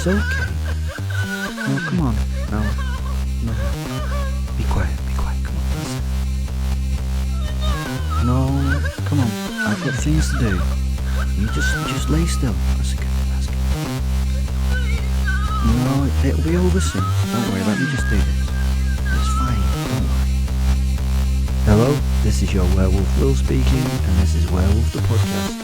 It's okay. No, come on. No. Be quiet, come on. No, come on. I've got things to do. You just lay still. That's good. No, it'll be over soon. Don't worry, let me just do this. It's fine, don't worry. Hello, this is your werewolf Wil speaking, and this is Werewolf the podcast.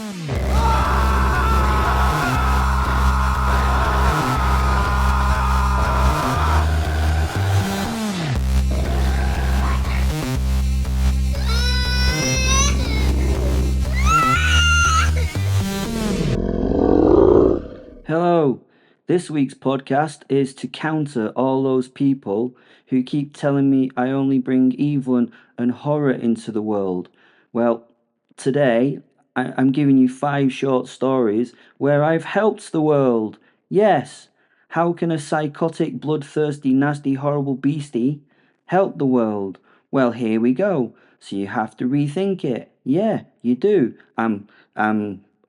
Hello, this week's podcast is to counter all those people who keep telling me I only bring evil and horror into the world. Well, today I'm giving you 5 short stories where I've helped the world. Yes, how can a psychotic, bloodthirsty, nasty, horrible beastie help the world? Well, here we go. So you have to rethink it. Yeah, you do. I'm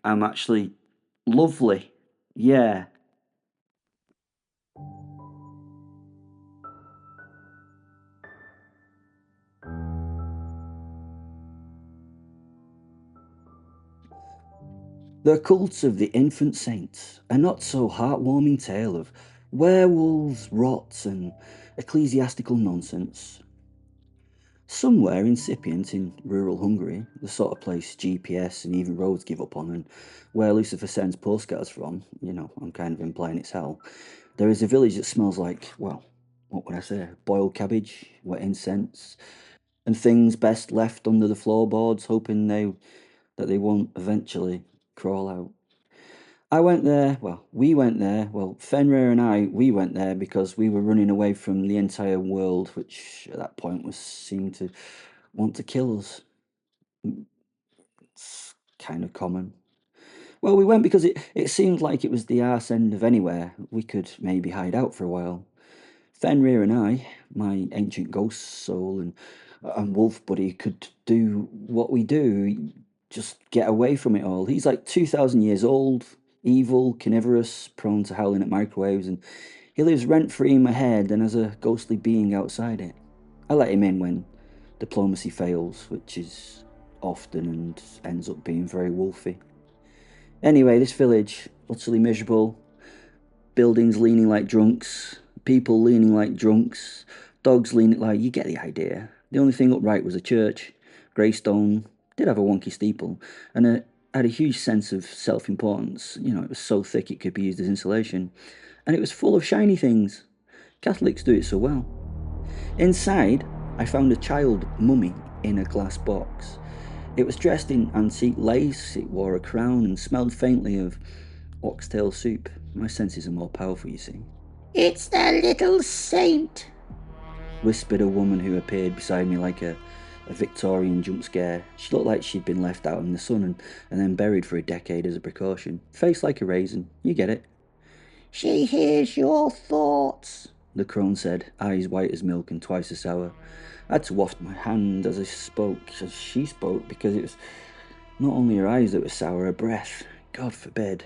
actually lovely. Yeah. The Cult of the Infant Saint, a not-so-heartwarming tale of werewolves, rot, and ecclesiastical nonsense. Somewhere incipient in rural Hungary, the sort of place GPS and even roads give up on, and where Lucifer sends postcards from, I'm kind of implying it's hell, there is a village that smells like, well, what would I say, boiled cabbage, wet incense, and things best left under the floorboards, hoping that they won't eventually crawl out. We went there, Fenrir and we went there because we were running away from the entire world, which at that point seemed to want to kill us. It's kind of common. Well, we went because it seemed like it was the arse end of anywhere we could maybe hide out for a while. Fenrir and my ancient ghost soul and wolf buddy, could do what we do, just get away from it all. He's like 2,000 years old, evil, carnivorous, prone to howling at microwaves, and he lives rent-free in my head and as a ghostly being outside it. I let him in when diplomacy fails, which is often and ends up being very wolfy. Anyway, this village, utterly miserable, buildings leaning like drunks, people leaning like drunks, dogs leaning like, you get the idea. The only thing upright was a church, grey stone, did have a wonky steeple, and it had a huge sense of self-importance. It was so thick it could be used as insulation, and it was full of shiny things. Catholics do it so well. Inside, I found a child mummy in a glass box. It was dressed in antique lace, it wore a crown, and smelled faintly of oxtail soup. My senses are more powerful, you see. "It's the little saint," whispered a woman who appeared beside me like a Victorian jump scare. She looked like she'd been left out in the sun and then buried for a decade as a precaution. Face like a raisin, you get it. "She hears your thoughts," the crone said, eyes white as milk and twice as sour. I had to waft my hand as she spoke, because it was not only her eyes that were sour, her breath. God forbid.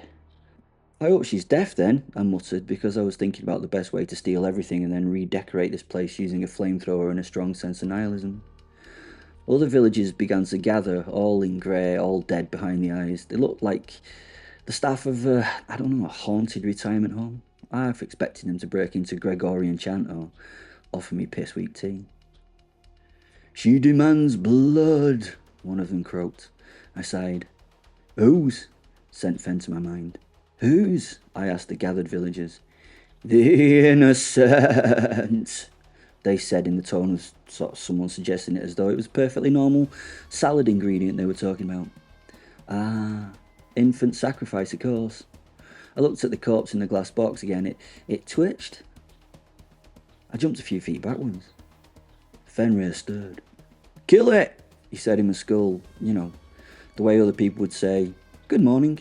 I hope she's deaf then, I muttered, because I was thinking about the best way to steal everything and then redecorate this place using a flamethrower and a strong sense of nihilism. Other villagers began to gather, all in grey, all dead behind the eyes. They looked like the staff of, a haunted retirement home. I half expected them to break into Gregorian chant or offer me piss-weak tea. "She demands blood," one of them croaked. I sighed. "Whose?" sent Fen to my mind. "Whose?" I asked the gathered villagers. "The innocent," they said in the tone of sort of someone suggesting it as though it was a perfectly normal salad ingredient they were talking about. Ah, infant sacrifice, of course. I looked at the corpse in the glass box again. It twitched. I jumped a few feet backwards. Fenrir stirred. "Kill it," he said in my skull, the way other people would say, "Good morning."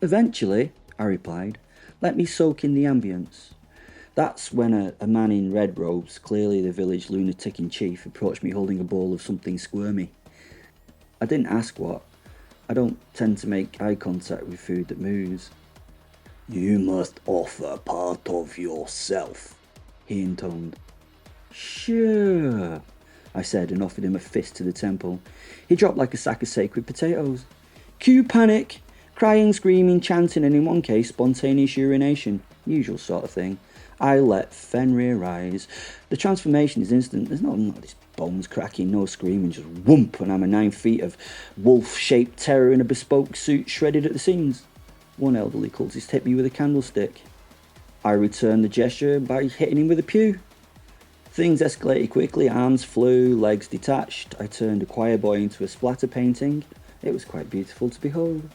"Eventually," I replied. "Let me soak in the ambience." That's when a man in red robes, clearly the village lunatic in chief, approached me holding a bowl of something squirmy. I didn't ask what. I don't tend to make eye contact with food that moves. You must offer part of yourself, he intoned. Sure, I said, and offered him a fist to the temple. He dropped like a sack of sacred potatoes. Cue panic, crying, screaming, chanting, and in one case, spontaneous urination. Usual sort of thing. I let Fenrir rise. The transformation is instant. There's not this bones cracking, no screaming, just whoomp, and I'm a 9 feet of wolf-shaped terror in a bespoke suit shredded at the seams. One elderly cultist hit me with a candlestick. I returned the gesture by hitting him with a pew. Things escalated quickly, arms flew, legs detached. I turned a choir boy into a splatter painting. It was quite beautiful to behold.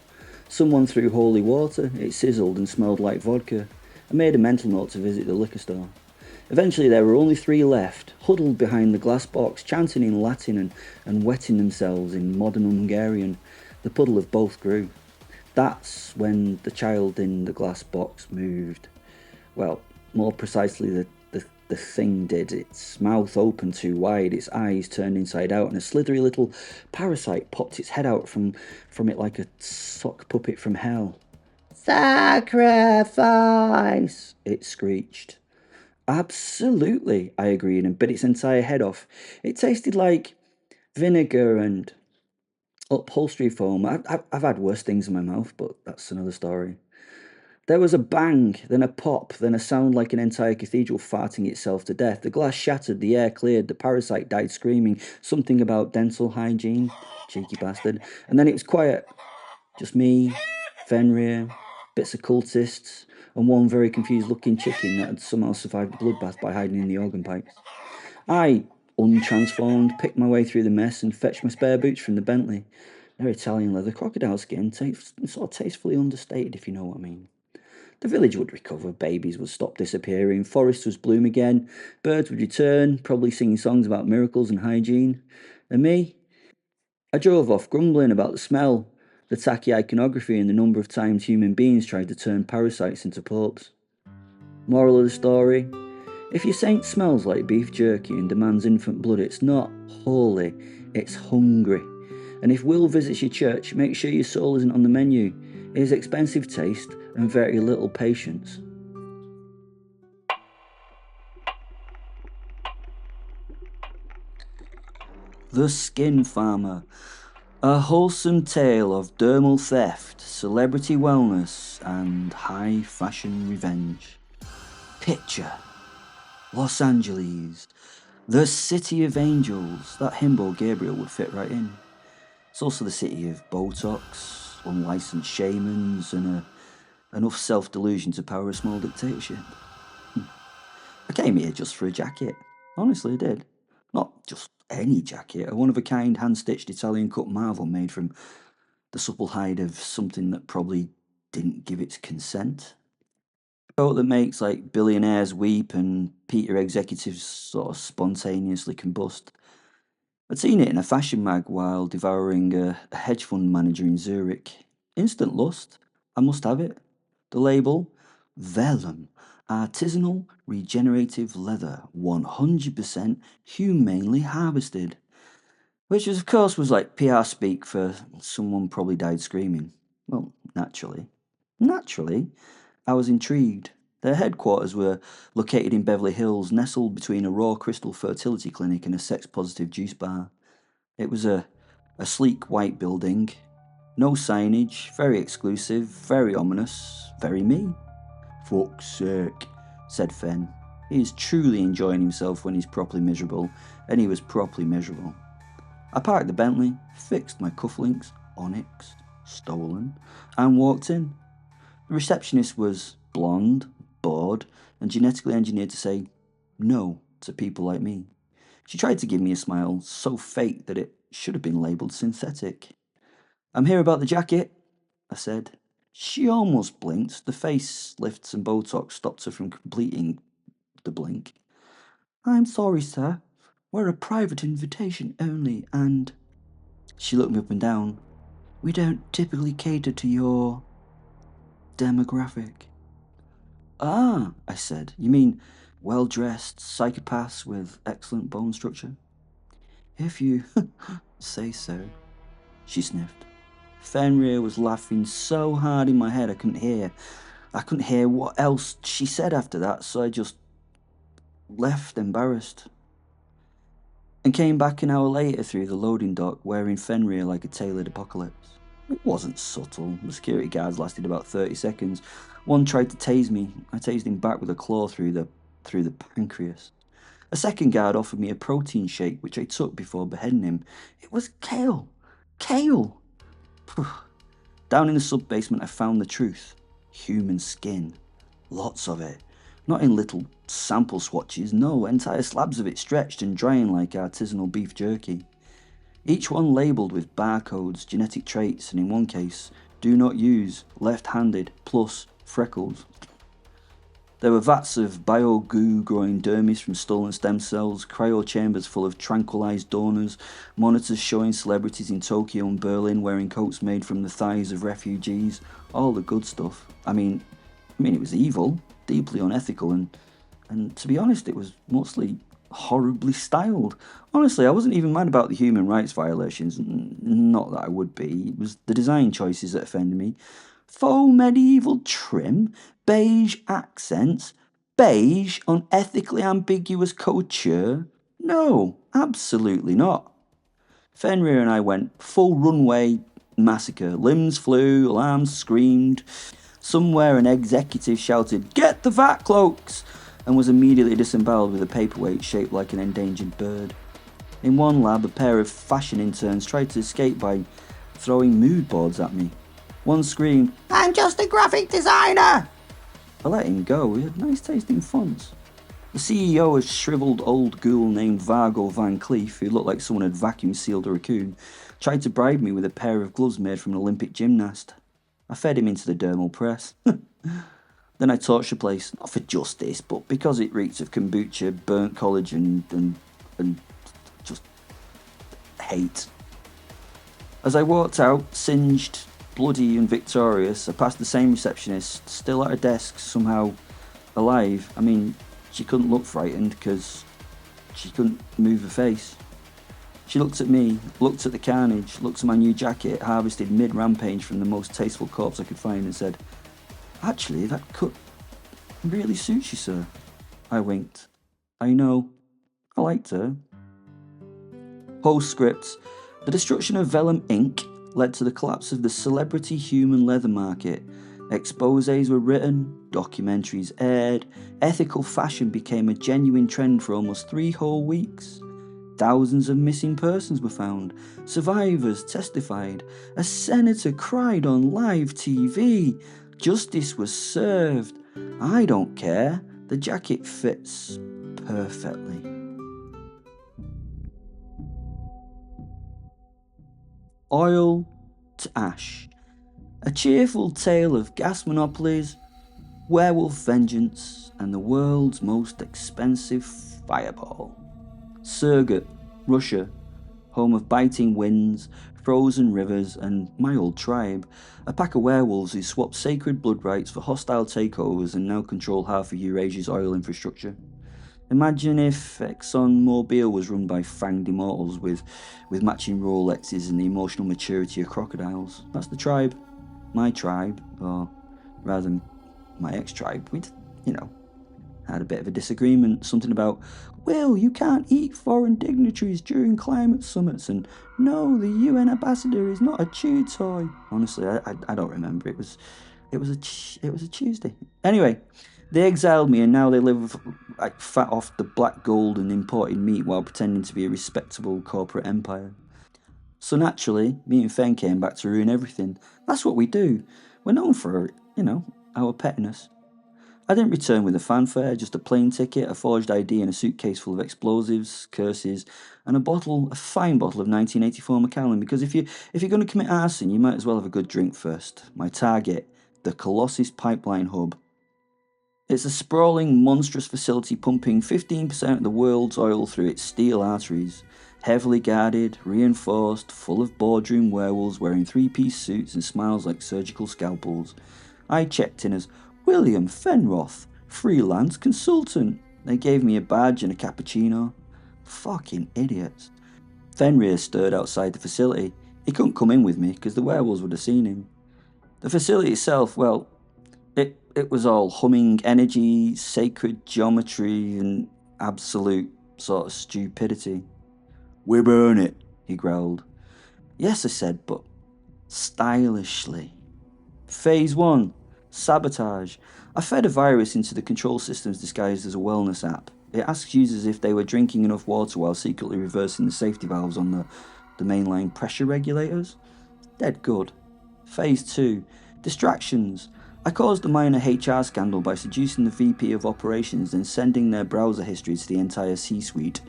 Someone threw holy water. It sizzled and smelled like vodka. I made a mental note to visit the liquor store. Eventually there were only 3 left, huddled behind the glass box, chanting in Latin and wetting themselves in modern Hungarian. The puddle of both grew. That's when the child in the glass box moved. Well, more precisely, the thing did. Its mouth opened too wide, its eyes turned inside out, and a slithery little parasite popped its head out from it like a sock puppet from hell. Sacrifice! It screeched. Absolutely, I agreed, and bit its entire head off. It tasted like vinegar and upholstery foam. I've had worse things in my mouth, but that's another story. There was a bang, then a pop, then a sound like an entire cathedral farting itself to death. The glass shattered, the air cleared, the parasite died screaming something about dental hygiene, cheeky bastard. And then it was quiet. Just me, Fenrir, bits of cultists, and one very confused looking chicken that had somehow survived the bloodbath by hiding in the organ pipes. I, untransformed, picked my way through the mess and fetched my spare boots from the Bentley. They're Italian leather crocodile skin, sort of tastefully understated, if you know what I mean. The village would recover, babies would stop disappearing, forests would bloom again, birds would return, probably singing songs about miracles and hygiene. And me? I drove off grumbling about the smell, the tacky iconography, and the number of times human beings tried to turn parasites into popes. Moral of the story? If your saint smells like beef jerky and demands infant blood, it's not holy, it's hungry. And if Wil visits your church, make sure your soul isn't on the menu. It is expensive taste and very little patience. The Skin Farmer. A wholesome tale of dermal theft, celebrity wellness, and high fashion revenge. Picture Los Angeles, the city of angels. That himbo Gabriel would fit right in. It's also the city of Botox, unlicensed shamans, and enough self-delusion to power a small dictatorship. I came here just for a jacket. Honestly, I did. Not just any jacket, a one-of-a-kind hand-stitched Italian-cut marvel made from the supple hide of something that probably didn't give its consent. A coat that makes like billionaires weep and Peter executives sort of spontaneously combust. I'd seen it in a fashion mag while devouring a hedge fund manager in Zurich. Instant lust. I must have it. The label, Vellum, artisanal regenerative leather, 100% humanely harvested. Which of course was like PR speak for someone probably died screaming. Well, naturally. Naturally, I was intrigued. Their headquarters were located in Beverly Hills, nestled between a raw crystal fertility clinic and a sex-positive juice bar. It was a sleek white building, no signage, very exclusive, very ominous, very me. Fuck's sake, said Fen. He is truly enjoying himself when he's properly miserable, and he was properly miserable. I parked the Bentley, fixed my cufflinks, onyx, stolen, and walked in. The receptionist was blonde, bored, and genetically engineered to say no to people like me. She tried to give me a smile so fake that it should have been labelled synthetic. I'm here about the jacket, I said. She almost blinked. The face lifts and Botox stopped her from completing the blink. I'm sorry, sir. We're a private invitation only, and... She looked me up and down. We don't typically cater to your... demographic. Ah, I said. You mean well-dressed psychopaths with excellent bone structure? If you say so, she sniffed. Fenrir was laughing so hard in my head I couldn't hear. I couldn't hear what else she said after that, so I just left embarrassed. And came back an hour later through the loading dock wearing Fenrir like a tailored apocalypse. It wasn't subtle. The security guards lasted about 30 seconds. One tried to tase me. I tased him back with a claw through the pancreas. A second guard offered me a protein shake, which I took before beheading him. It was kale. Kale! Down in the sub-basement I found the truth. Human skin. Lots of it. Not in little sample swatches, no, entire slabs of it stretched and drying like artisanal beef jerky. Each one labelled with barcodes, genetic traits, and in one case, do not use, left-handed, plus freckles. There were vats of bio-goo growing dermis from stolen stem cells, cryo chambers full of tranquilized donors, monitors showing celebrities in Tokyo and Berlin wearing coats made from the thighs of refugees, all the good stuff. I mean it was evil, deeply unethical, and to be honest, it was mostly horribly styled. Honestly, I wasn't even mad about the human rights violations, not that I would be. It was the design choices that offended me. Faux medieval trim, beige accents, beige on ethically ambiguous couture? No, absolutely not. Fenrir and I went full runway massacre. Limbs flew, alarms screamed. Somewhere an executive shouted, "Get the vat cloaks!" and was immediately disemboweled with a paperweight shaped like an endangered bird. In one lab, a pair of fashion interns tried to escape by throwing mood boards at me. One screamed, "I'm just a graphic designer!" I let him go. We had nice tasting fonts. The CEO, a shriveled old ghoul named Vargo Van Cleef, who looked like someone had vacuum sealed a raccoon, tried to bribe me with a pair of gloves made from an Olympic gymnast. I fed him into the dermal press. Then I torched the place, not for justice, but because it reeked of kombucha, burnt college, and just hate. As I walked out, singed, bloody and victorious, I passed the same receptionist, still at her desk, somehow alive. I mean, she couldn't look frightened because she couldn't move her face. She looked at me, looked at the carnage, looked at my new jacket, harvested mid-rampage from the most tasteful corpse I could find, and said, "Actually, that cut really suits you, sir." I winked. I know. I liked her. Postscript. The destruction of Vellum Inc. led to the collapse of the celebrity human leather market. Exposés were written, documentaries aired, ethical fashion became a genuine trend for almost 3 whole weeks. Thousands of missing persons were found. Survivors testified. A senator cried on live TV. Justice was served. I don't care. The jacket fits perfectly. Oil to ash. A cheerful tale of gas monopolies, werewolf vengeance, and the world's most expensive fireball. Surgut, Russia, home of biting winds, frozen rivers, and my old tribe, a pack of werewolves who swapped sacred blood rights for hostile takeovers and now control half of Eurasia's oil infrastructure. Imagine if ExxonMobil was run by fanged immortals with matching Rolexes and the emotional maturity of crocodiles. That's the tribe. My tribe, or rather my ex-tribe. We'd, had a bit of a disagreement. Something about, "Will, you can't eat foreign dignitaries during climate summits," and "No, the UN ambassador is not a chew toy." Honestly, I don't remember. It was a Tuesday. Anyway, they exiled me, and now they live like fat off the black gold and imported meat while pretending to be a respectable corporate empire. So naturally, me and Fen came back to ruin everything. That's what we do. We're known for, our pettiness. I didn't return with a fanfare, just a plane ticket, a forged ID, and a suitcase full of explosives, curses, and a fine bottle of 1984 Macallan. Because if you're going to commit arson, you might as well have a good drink first. My target, the Colossus Pipeline Hub. It's a sprawling, monstrous facility pumping 15% of the world's oil through its steel arteries. Heavily guarded, reinforced, full of boardroom werewolves wearing 3-piece suits and smiles like surgical scalpels. I checked in as William Fenroth, freelance consultant. They gave me a badge and a cappuccino. Fucking idiots. Fenrir stirred outside the facility. He couldn't come in with me because the werewolves would have seen him. The facility itself, well, it It was all humming energy, sacred geometry, and absolute sort of stupidity. "We burn it," he growled. "Yes," I said, "but stylishly." Phase 1: Sabotage. I fed a virus into the control systems disguised as a wellness app. It asks users if they were drinking enough water while secretly reversing the safety valves on the mainline pressure regulators. Dead good. Phase 2: Distractions. I caused a minor HR scandal by seducing the VP of Operations and sending their browser history to the entire C-suite.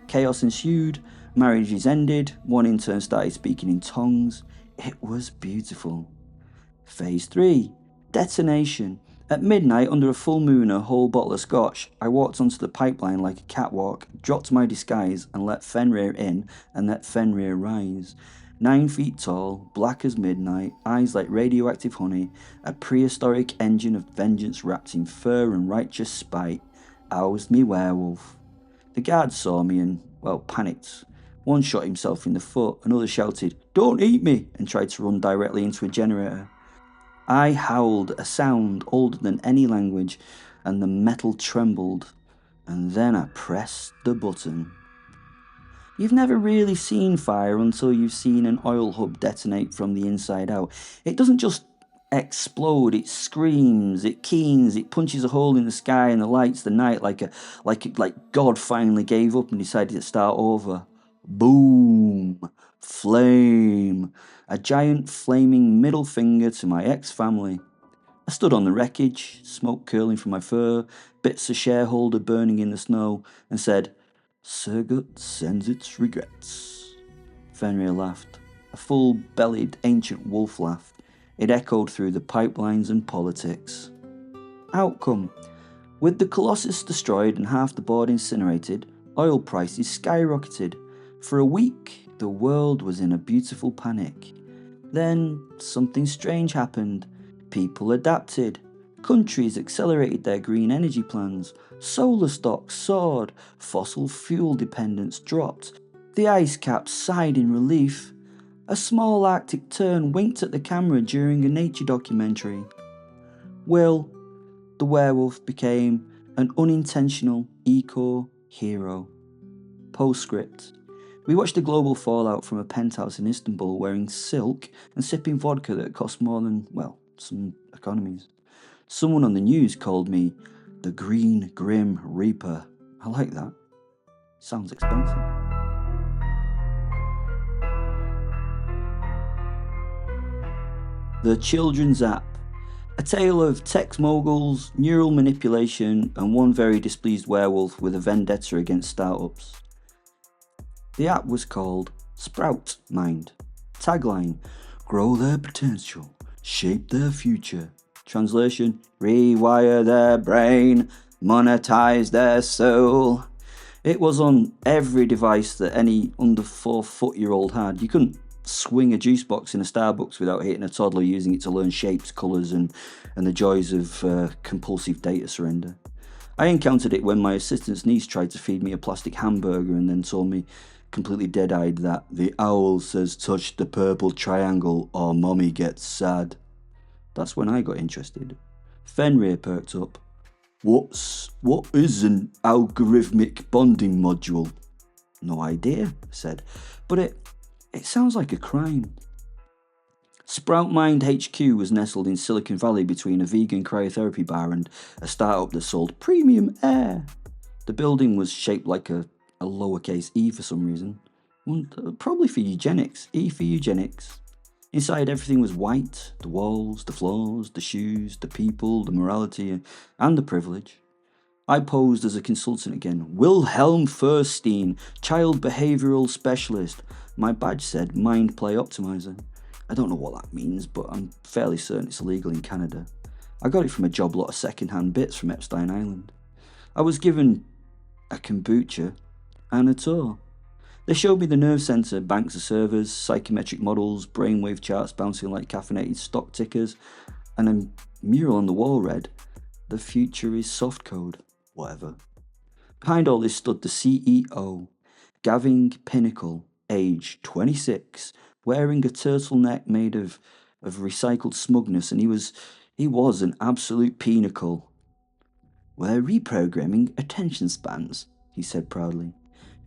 Chaos ensued, marriages ended, one intern started speaking in tongues. It was beautiful. Phase 3: Detonation. At midnight, under a full moon, a whole bottle of scotch, I walked onto the pipeline like a catwalk, dropped my disguise, and let Fenrir in and let Fenrir rise. 9 feet tall, black as midnight, eyes like radioactive honey, a prehistoric engine of vengeance wrapped in fur and righteous spite. I was me werewolf. The guards saw me and, well, panicked. One shot himself in the foot, another shouted, "Don't eat me!" and tried to run directly into a generator. I howled a sound older than any language, and the metal trembled, and then I pressed the button. You've never really seen fire until you've seen an oil hub detonate from the inside out. It doesn't just explode, it screams, it keens, it punches a hole in the sky and lights the night like God finally gave up and decided to start over. Boom! Flame! A giant flaming middle finger to my ex-family. I stood on the wreckage, smoke curling from my fur, bits of shareholder burning in the snow, and said, "Surgut sends its regrets." Fenrir laughed, a full-bellied ancient wolf laugh. It echoed through the pipelines and politics. Outcome: with the Colossus destroyed and half the board incinerated, oil prices skyrocketed. For a week, the world was in a beautiful panic. Then something strange happened. People adapted. Countries accelerated their green energy plans. Solar stocks soared. Fossil fuel dependence dropped. The ice caps sighed in relief. A small Arctic tern winked at the camera during a nature documentary. Wil, the werewolf, became an unintentional eco-hero. Postscript: we watched the global fallout from a penthouse in Istanbul wearing silk and sipping vodka that cost more than, well, some economies. Someone on the news called me the Green Grim Reaper. I like that. Sounds expensive. The Children's App. A tale of tech moguls, neural manipulation, and one very displeased werewolf with a vendetta against startups. The app was called Sprout Mind. Tagline: grow their potential, shape their future. Translation: rewire their brain, monetize their soul. It was on every device that any under 4-foot-year-old had. You couldn't swing a juice box in a Starbucks without hitting a toddler using it to learn shapes, colours, and the joys of compulsive data surrender. I encountered it when my assistant's niece tried to feed me a plastic hamburger and then told me, completely dead-eyed, that the owl says touch the purple triangle or mommy gets sad. That's when I got interested. Fenrir perked up. What is an algorithmic bonding module? No idea, I said, but it sounds like a crime. Sprout Mind HQ was nestled in Silicon Valley between a vegan cryotherapy bar and a startup that sold premium air. The building was shaped like a lowercase e for some reason. Probably for eugenics. E for eugenics. Inside, everything was white. The walls, the floors, the shoes, the people, the morality, and the privilege. I posed as a consultant again. Wilhelm Furstein, child behavioural specialist. My badge said mind play optimizer. I don't know what that means, but I'm fairly certain it's illegal in Canada. I got it from a job lot of second-hand bits from Epstein Island. I was given a kombucha and a tour. They showed me the nerve centre, banks of servers, psychometric models, brainwave charts bouncing like caffeinated stock tickers, and a mural on the wall read, "The future is soft code, whatever." Behind all this stood the CEO, Gavin Pinnacle, age 26, wearing a turtleneck made of recycled smugness, and he was He was an absolute pinnacle. "We're reprogramming attention spans," he said proudly.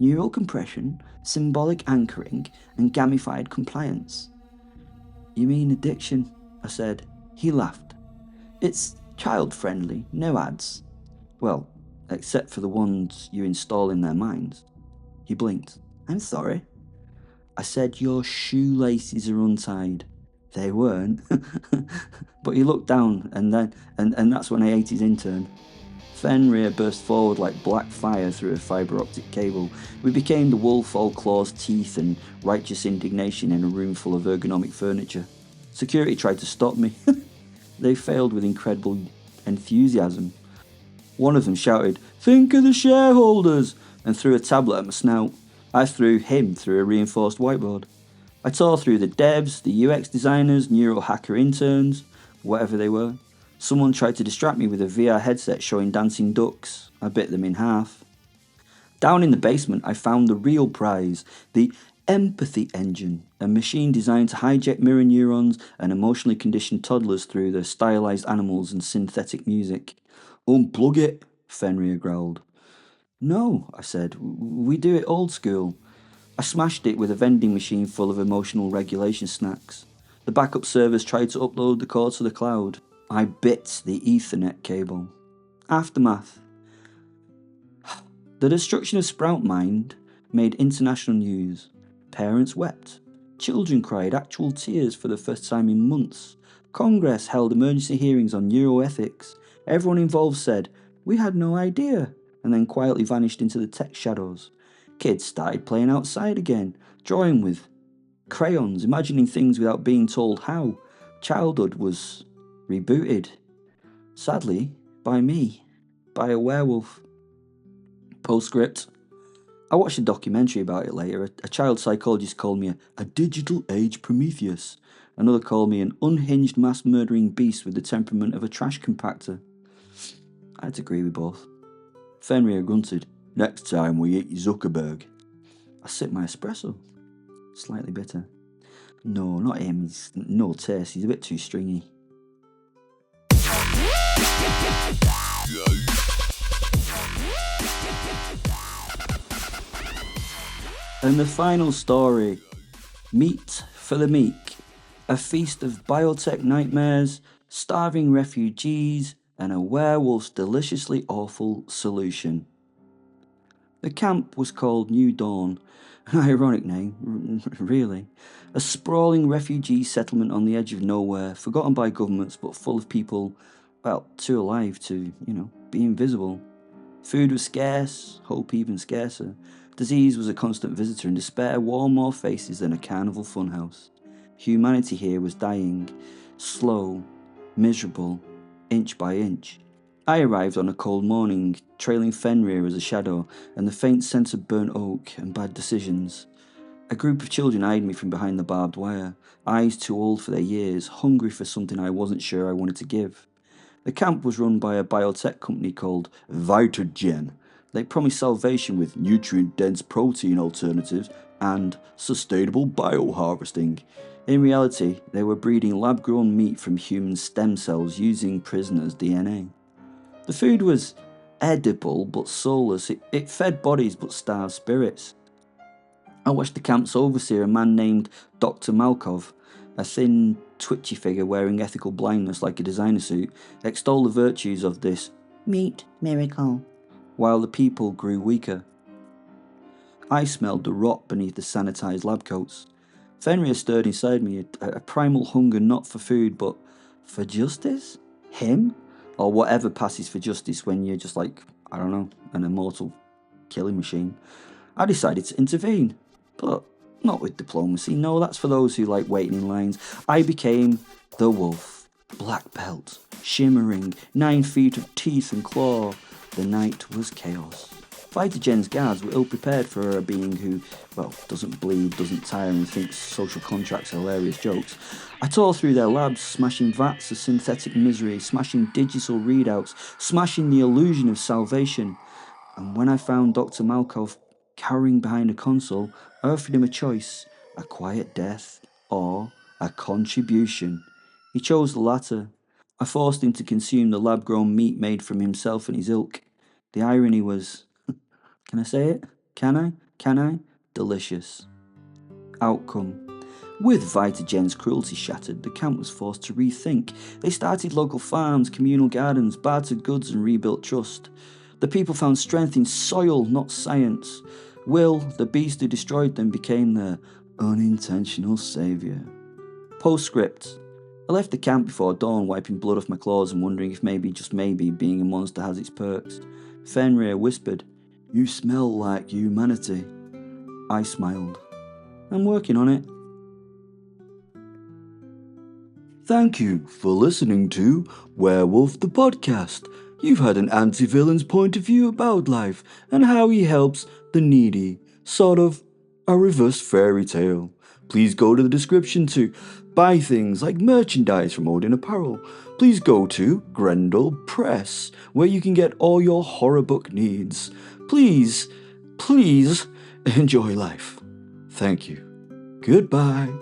"Neural compression, symbolic anchoring, and gamified compliance." "You mean addiction?" I said. He laughed. "It's child-friendly, no ads. Well, except for the ones you install in their minds." He blinked. "I'm sorry." I said, "Your shoelaces are untied." They weren't. But he looked down, and that's when I ate his intern. Fenrir burst forward like black fire through a fibre optic cable. We became the wolf, all claws, teeth, and righteous indignation in a room full of ergonomic furniture. Security tried to stop me. They failed with incredible enthusiasm. One of them shouted, "Think of the shareholders!" and threw a tablet at my snout. I threw him through a reinforced whiteboard. I tore through the devs, the UX designers, neural hacker interns, whatever they were. Someone tried to distract me with a VR headset showing dancing ducks. I bit them in half. Down in the basement, I found the real prize, the empathy engine, a machine designed to hijack mirror neurons and emotionally condition toddlers through the stylized animals and synthetic music. "Unplug it," Fenrir growled. "No," I said, "we do it old school." I smashed it with a vending machine full of emotional regulation snacks. The backup servers tried to upload the code to the cloud. I bit the Ethernet cable. Aftermath. The destruction of Sprout Mind made international news. Parents wept. Children cried actual tears for the first time in months. Congress held emergency hearings on neuroethics. Everyone involved said, "We had no idea," and then quietly vanished into the tech shadows. Kids started playing outside again, drawing with crayons, imagining things without being told how. Childhood was rebooted. Sadly, by me, by a werewolf. Postscript. I watched a documentary about it later. A child psychologist called me a digital age Prometheus. Another called me an unhinged mass murdering beast with the temperament of a trash compactor. I had to agree with both. Fenrir grunted. "Next time we eat Zuckerberg." I sipped my espresso. Slightly bitter. No, not him. He's no taste. He's a bit too stringy. And the final story, Meat for the Meek, a feast of biotech nightmares, starving refugees, and a werewolf's deliciously awful solution. The camp was called New Dawn, an ironic name, really. A sprawling refugee settlement on the edge of nowhere, forgotten by governments but full of people, well, too alive to, be invisible. Food was scarce, hope even scarcer. Disease was a constant visitor, and despair wore more faces than a carnival funhouse. Humanity here was dying, slow, miserable, inch by inch. I arrived on a cold morning, trailing Fenrir as a shadow, and the faint scent of burnt oak and bad decisions. A group of children eyed me from behind the barbed wire, eyes too old for their years, hungry for something I wasn't sure I wanted to give. The camp was run by a biotech company called Vitagen. They promised salvation with nutrient-dense protein alternatives and sustainable bioharvesting. In reality, they were breeding lab-grown meat from human stem cells using prisoners' DNA. The food was edible but soulless. It fed bodies but starved spirits. I watched the camp's overseer, a man named Dr. Malkov, a thin, twitchy figure wearing ethical blindness like a designer suit, extol the virtues of this Meat miracle. while the people grew weaker. I smelled the rot beneath the sanitized lab coats. Fenrir stirred inside me, a primal hunger not for food but for justice? Him? Or whatever passes for justice when you're just like, I don't know, an immortal killing machine. I decided to intervene, but not with diplomacy. No, that's for those who like waiting in lines. I became the wolf, black belt, shimmering, 9 feet of teeth and claw. The night was chaos. Vitagen's guards were ill-prepared for a being who, well, doesn't bleed, doesn't tire, and thinks social contracts are hilarious jokes. I tore through their labs, smashing vats of synthetic misery, smashing digital readouts, smashing the illusion of salvation. And when I found Dr. Malkov cowering behind a console, I offered him a choice, a quiet death or a contribution. He chose the latter. I forced him to consume the lab-grown meat made from himself and his ilk. The irony was, can I say it? Can I? Can I? Delicious. Outcome. With Vitagen's cruelty shattered, the camp was forced to rethink. They started local farms, communal gardens, bartered goods and rebuilt trust. The people found strength in soil, not science. Wil, the beast who destroyed them, became their unintentional saviour. Postscript. I left the camp before dawn, wiping blood off my claws and wondering if maybe, just maybe, being a monster has its perks. Fenrir whispered, "You smell like humanity." I smiled. I'm working on it. Thank you for listening to Werewolf the Podcast. You've had an anti-villain's point of view about life and how he helps the needy. Sort of a reverse fairy tale. Please go to the description to buy things like merchandise from Odin Apparel. Please go to Grendel Press, where you can get all your horror book needs. Please enjoy life. Thank you. Goodbye.